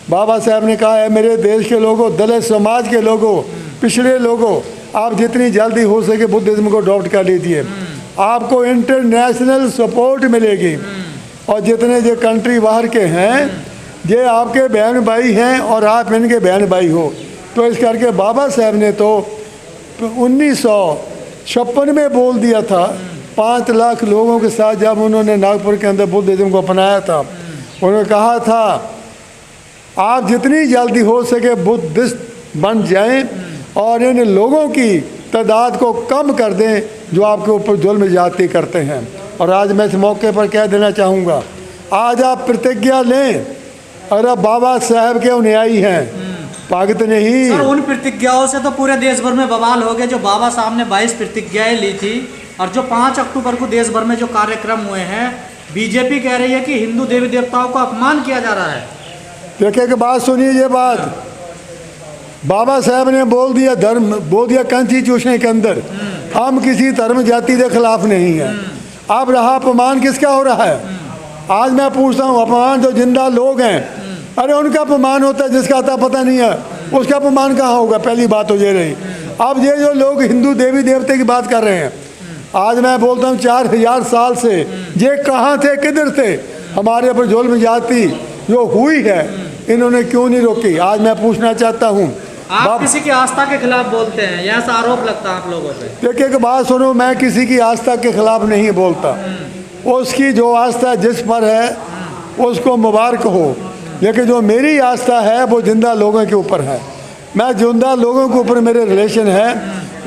बाबा साहब ने कहा है, मेरे देश के लोगों, दलित समाज के लोगों, पिछड़े लोगों, आप जितनी जल्दी हो सके बुद्धिज़्म को अडॉप्ट कर लीजिए, आपको इंटरनेशनल सपोर्ट मिलेगी। और जितने जो कंट्री बाहर के हैं, ये आपके बहन भाई हैं और आप इनके बहन भाई हो। तो इस करके बाबा साहब ने तो 1956 में बोल दिया था, 5 लाख लोगों के साथ जब उन्होंने नागपुर के अंदर बुद्धिज़्म को अपनाया था, उन्होंने कहा था आप जितनी जल्दी हो सके बुद्धिस्ट बन जाएं और इन लोगों की तादाद को कम कर दें जो आपके ऊपर जुल्म ज्यादती करते हैं। और आज मैं इस मौके पर कह देना चाहूँगा, आज आप प्रतिज्ञा लें, अरे बाबा साहब के अनुयायी हैं, पागत नहीं। सर, उन प्रतिज्ञाओं से तो पूरे देश भर में बवाल हो गए। जो बाबा साहब ने 22 प्रतिज्ञाएं ली थी और जो 5 अक्टूबर को देश भर में जो कार्यक्रम हुए हैं, बीजेपी कह रही है कि हिंदू देवी देवताओं का अपमान किया जा रहा है। देखिए कि बात सुनिए, ये बात बाबा साहब ने बोल दिया, धर्म बोल दिया कॉन्स्टिट्यूशन के अंदर, हम किसी धर्म जाति के खिलाफ नहीं है। अब रहा अपमान किसका हो रहा है? आज मैं पूछता हूँ, अपमान जो जिंदा लोग हैं, अरे उनका अपमान होता है, जिसका आता पता नहीं है उसका अपमान कहाँ होगा? पहली बात तो ये रही। अब ये जो लोग हिंदू देवी देवते की बात कर रहे हैं, आज मैं बोलता हूँ 4000 साल से ये कहाँ थे, किधर थे? हमारे ऊपर जुल्म ज्यादती जो हुई है, इन्होंने क्यों नहीं रोकी? आज मैं पूछना चाहता हूँ। आप किसी की आस्था के खिलाफ बोलते हैं, यह ऐसा आरोप लगता है आप लोगों पे। देखिए कि बात सुनो, मैं किसी की आस्था के खिलाफ नहीं बोलता, उसकी जो आस्था जिस पर है उसको मुबारक हो, लेकिन जो मेरी आस्था है वो जिंदा लोगों के ऊपर है। मैं जिंदा लोगों के ऊपर मेरे रिलेशन है,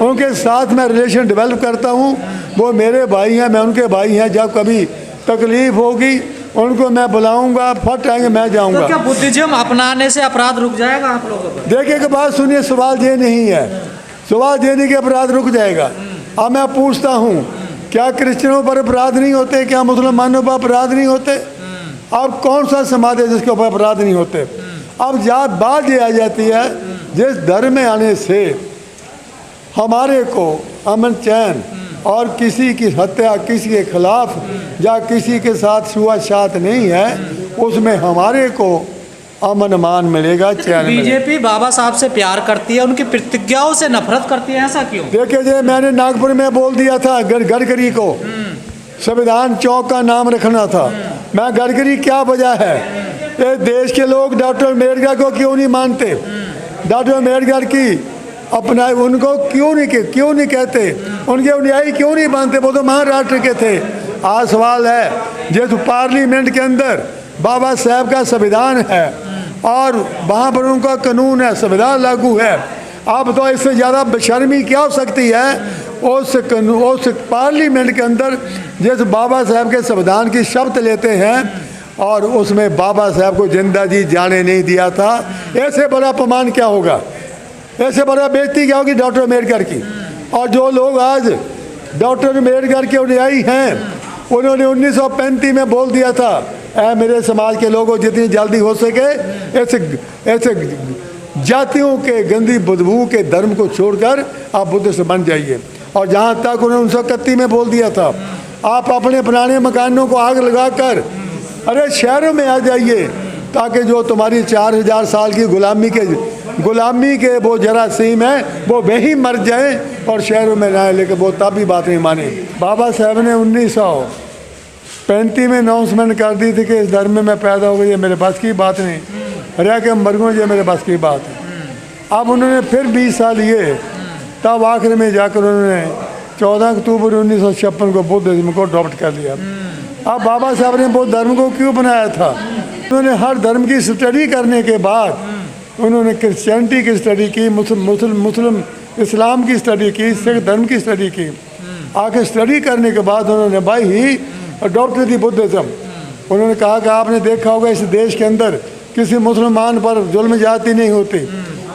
उनके साथ मैं रिलेशन डेवलप करता हूँ। वो मेरे भाई हैं, मैं उनके भाई हैं। जब कभी तकलीफ होगी उनको मैं बुलाऊंगा, फट आएंगे, मैं जाऊंगा। तो क्या बुद्धिज्म अपनाने से अपराध रुक जाएगा आप लोगों पर? देखिए कि बात सुनिए, सवाल ये नहीं है, सवाल ये नहीं कि अपराध रुक जाएगा। अब मैं पूछता हूँ, क्या क्रिश्चियनों पर अपराध नहीं होते? क्या मुसलमानों पर अपराध नहीं होते? अब कौन सा समाज है जिसके ऊपर अपराध नहीं होते? अब बात ये आ जाती है, जिस धर्म में आने से हमारे को अमन चैन और किसी की हत्या, किसी के खिलाफ या किसी के साथ छुआछूत नहीं है, उसमें हमारे को अमन मान मिलेगा, चैन मिलेगा। बीजेपी बाबा साहब से प्यार करती है, उनकी प्रतिज्ञाओं से नफरत करती है, ऐसा क्यों? देखिए जी, मैंने नागपुर में बोल दिया था गडकरी को संविधान चौक का नाम रखना था। मैं गडकरी क्या वजह है, ये देश के लोग डॉक्टर अम्बेडकर को क्यों नहीं मानते? डॉक्टर अम्बेडकर की अपना उनको क्यों नहीं कहते? उनके अनुयायी क्यों नहीं मानते? वो तो महाराष्ट्र के थे। आज सवाल है, जिस पार्लियामेंट के अंदर बाबा साहब का संविधान है और वहाँ पर उनका कानून है, संविधान लागू है, अब तो इससे ज़्यादा बेशर्मी क्या हो सकती है? उस पार्लियामेंट के अंदर जिस बाबा साहब के संविधान की शपथ लेते हैं और उसमें बाबा साहब को जिंदा जी जाने नहीं दिया था, ऐसे बड़ा अपमान क्या होगा? ऐसे बड़ा बेइज्जती क्या होगी डॉक्टर अम्बेडकर की? और जो लोग आज डॉक्टर अम्बेडकर के अनुयायी हैं, उन्होंने 1935 में बोल दिया था, ऐ मेरे समाज के लोगों, जितनी जल्दी हो सके ऐसे जातियों के गंदी बदबू के धर्म को छोड़कर आप बुद्ध से बन जाइए। और जहाँ तक उन्होंने 1931 में बोल दिया था, आप अपने पुराने मकानों को आग लगाकर अरे शहरों में आ जाइए, ताकि जो तुम्हारी 4000 साल की गुलामी के वो जरासीम है वो वहीं मर जाए और शहरों में ना, लेकिन वो तब भी बात नहीं मानी। बाबा साहब ने 1935 में अनाउंसमेंट कर दी थी कि इस धर्म में मैं पैदा हो गई, ये मेरे बस की बात नहीं, रह के मर गूँ, ये मेरे बस की बात है। अब उन्होंने फिर 20 साल लिए, तब आखिर में जाकर उन्होंने 14 अक्टूबर 1956 को बुद्धिज्म को अडॉप्ट कर लिया। अब बाबा साहब ने बौद्ध धर्म को क्यों बनाया था? उन्होंने हर धर्म की स्टडी करने के बाद उन्होंने क्रिश्चियनिटी की स्टडी की, मुस्लिम इस्लाम की स्टडी की, सिख धर्म की स्टडी की। आके स्टडी करने के बाद उन्होंने भाई ही अडॉप्ट दी बुद्धिज्म। उन्होंने कहा कि आपने देखा होगा इस देश के अंदर किसी मुसलमान पर जुल्म ज्यादती नहीं होती,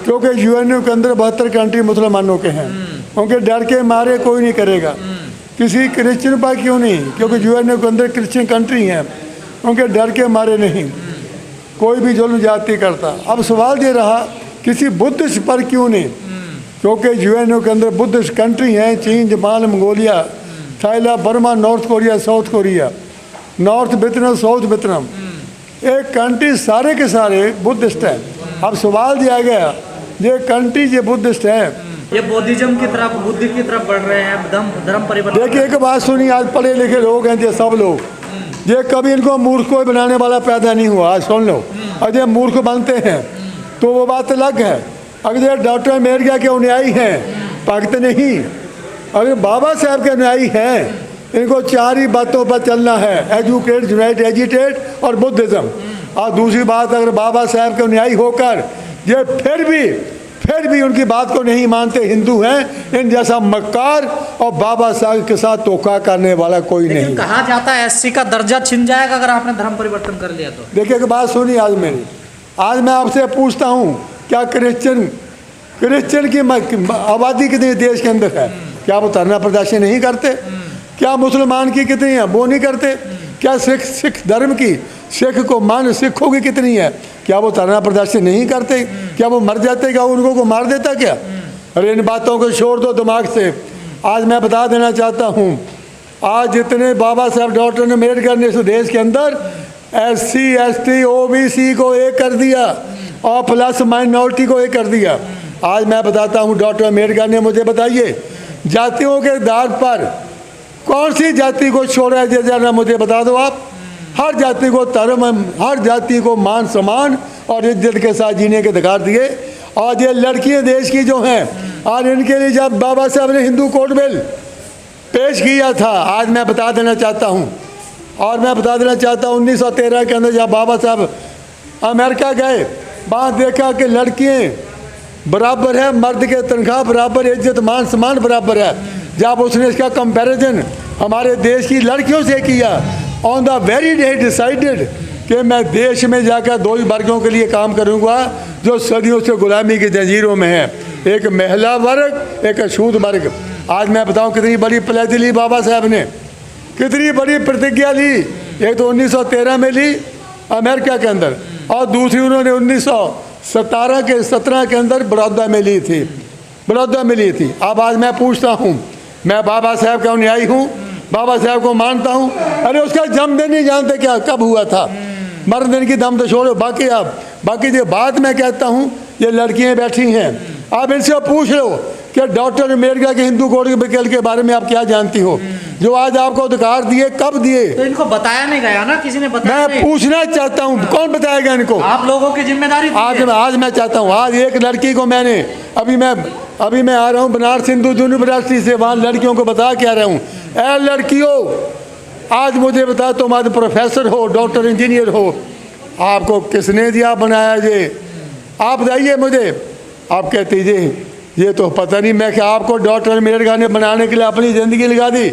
क्योंकि यूएनओ के अंदर 72 कंट्री मुसलमानों के हैं, उनके डर के मारे कोई नहीं करेगा। किसी क्रिश्चियन पर क्यों नहीं? क्योंकि यूएनओ के अंदर क्रिश्चियन कंट्री हैं, उनके डर के मारे नहीं कोई भी जुल्म ज्यादती करता। अब सवाल ये रहा, किसी बुद्धिस्ट पर क्यों नहीं? क्योंकि यूएनओ के अंदर बुद्धिस्ट कंट्री हैं, चीन, Japan, Mongolia, Thailand, Burma, north Korea, south Korea, north Vietnam, south Vietnam, ये कंट्री सारे के सारे बुद्धिस्ट है। अब सवाल दिया गया ये कंट्री ये बुद्धिस्ट है, ये बौद्धिज्म की तरफ, बुद्धि की तरफ बढ़ रहे हैं, धर्म परिवर्तन। देखिए एक बात सुनिए, आज पढ़े लिखे लोग हैं ये सब लोग, ये कभी इनको मूर्ख को बनाने वाला पैदा नहीं हुआ। आज सुन लो, अगर ये मूर्ख बनते हैं तो वो बात अलग है। अगर ये डॉक्टर अमेरिका के अनुयायी हैं, भक्त नहीं, अगर बाबा साहब के अनुयायी हैं, इनको 4 ही बातों पर चलना है, एजुकेट, यूनाइट, एजिटेट और बुद्धिज्म। और दूसरी बात, अगर बाबा साहब के अनुयायी होकर ये फिर भी उनकी बात को नहीं मानते, हिंदू हैं, इन जैसा मक्कार और बाबा साहब के साथ धोखा करने वाला कोई नहीं। कहा जाता है एससी का दर्जा छिन जाएगा अगर आपने धर्म परिवर्तन कर लिया तो। देखिए एक बात सुनिए, आज मैं आपसे पूछता हूँ, क्या क्रिश्चियन की आबादी कितनी देश के अंदर है? क्या वो धरना प्रदर्शन नहीं करते? क्या मुसलमान की कितनी है? वो नहीं करते। क्या सिख धर्म की, सिखों की कितनी है? क्या वो धरना प्रदर्शन नहीं करते? क्या वो मर जाते? क्या उनको को मार देता क्या? अरे इन बातों को छोड़ दो दिमाग से। आज मैं बता देना चाहता हूँ, आज जितने बाबा साहब डॉक्टर अम्बेडकर ने इस देश के अंदर SC ST OBC को एक कर दिया और प्लस माइनॉरिटी को एक कर दिया। आज मैं बताता हूँ, डॉक्टर अम्बेडकर ने मुझे बताइए जातियों के आधार पर कौन सी जाति को छोड़ा है? जरा मुझे बता दो आप। हर जाति को धर्म, हर जाति को मान सम्मान और इज्जत के साथ जीने के अधिकार दिए। और ये लड़कियां देश की जो हैं, आज इनके लिए जब बाबा साहब ने हिंदू कोड बिल पेश किया था, आज मैं बता देना चाहता हूँ, और मैं बता देना चाहता हूँ 1913 के अंदर जब बाबा साहब अमेरिका गए, वहाँ देखा कि लड़कियाँ बराबर है, मर्द के तनख्वाह बराबर, इज्जत मान सम्मान बराबर है। जब उसने इसका कंपैरिजन हमारे देश की लड़कियों से किया, on the very day decided कि मैं देश में जाकर 2 ही वर्गों के लिए काम करूंगा जो सदियों से गुलामी की जंजीरों में है, एक महिला वर्ग, एक अछूत वर्ग। आज मैं बताऊं कितनी बड़ी प्लेज ली बाबा साहब ने, कितनी बड़ी प्रतिज्ञा ली। एक तो 1913 में ली अमेरिका के अंदर, और दूसरी उन्होंने 1917 के अंदर बड़ौदा में ली थी, अब आज मैं पूछता हूँ, मैं बाबा साहब का अनुयायी हूँ, बाबा साहब को मानता हूँ। अरे उसका जन्मदिन नहीं जानते क्या, कब हुआ था? मरने की दम तो छोड़ो, बाकी जो बात मैं कहता हूँ, ये लड़कियाँ बैठी हैं, आप इनसे पूछ लो कि डॉक्टर अम्बेडकर के हिंदू कोड बिल के बारे में आप क्या जानती हो, जो आज आपको अधिकार दिए, कब दिए? तो इनको बताया नहीं गया ना, किसी ने बताया? मैं पूछना चाहता हूँ, कौन बताएगा इनको? आप लोगों की जिम्मेदारी। आज मैं चाहता हूँ, आज एक लड़की को मैंने अभी मैं आ रहा हूँ बनारस हिंदू यूनिवर्सिटी से, वहाँ लड़कियों को बता के आ रहा हूँ, ऐ लड़कियों, आज मुझे बता, तुम आज प्रोफेसर हो, डॉक्टर इंजीनियर हो, आपको किसने दिया बनाया ये? आप बताइए मुझे। आप कहती जी ये तो पता नहीं, मैं क्या आपको डॉक्टर अम्बेडकर ने बनाने के लिए अपनी ज़िंदगी लगा दी,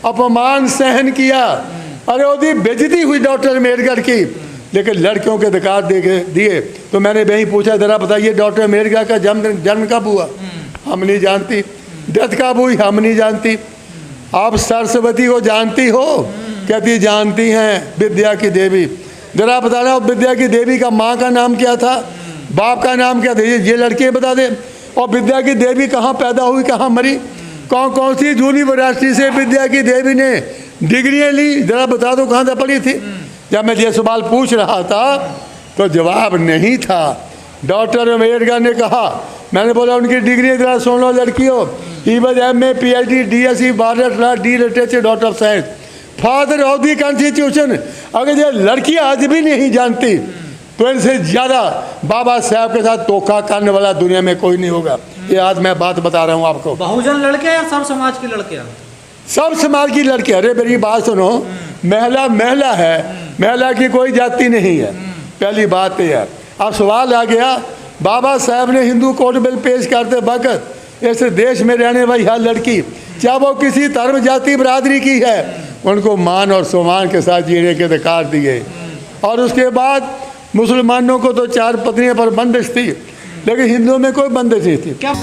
अपमान सहन किया, अरे उसकी बेइज्जती हुई डॉक्टर अम्बेडकर की, लेकिन लड़कियों के अधिकार दिए। तो मैंने वही पूछा, ज़रा बताइए डॉक्टर अम्बेडकर का जन्म कब हुआ? हम नहीं जानती। डेथ कब हुई? हम नहीं जानती। आप सरस्वती को जानती हो? कहती जानती हैं, विद्या की देवी। ज़रा बताना, विद्या की देवी का माँ का नाम क्या था, बाप का नाम क्या था? ये लड़के बता दे। और विद्या की देवी कहाँ पैदा हुई, कहाँ मरी? कौन सी यूनिवर्सिटी से विद्या की देवी ने डिग्रियाँ ली? ज़रा बता दो कहाँ से पढ़ी थी? जब मैं ये सवाल पूछ रहा था तो जवाब नहीं था। डॉक्टर अम्बेडकर ने कहा, मैंने बोला उनकी डिग्री ज़रा सुन लो लड़कियों, he was MA PhD DSc Bharat D literature doctor of science, father of the constitution. अगर ये लड़की आज भी नहीं जानती तो इनसे ज़्यादा बाबा साहब के साथ धोखा करने वाला दुनिया में कोई नहीं होगा। ये आज मैं बात बता रहा हूँ आपको। बहुजन लड़के या सब समाज की लड़कियाँ? सब समाज की लड़की। अरे मेरी बात सुनो, महिला है, महिला की कोई जाति नहीं है, पहली बात ये है। अब सवाल आ गया, बाबा साहब ने हिंदू कोड बिल पेश करते वक्त इस देश में रहने वाली हर लड़की, चाहे वो किसी धर्म जाति बरादरी की है, उनको मान और सम्मान के साथ जीने के अधिकार दिए। और उसके बाद मुसलमानों को तो 4 पत्नियों पर बंदिश थी, लेकिन हिंदुओं में कोई बंदिश नहीं थी। क्या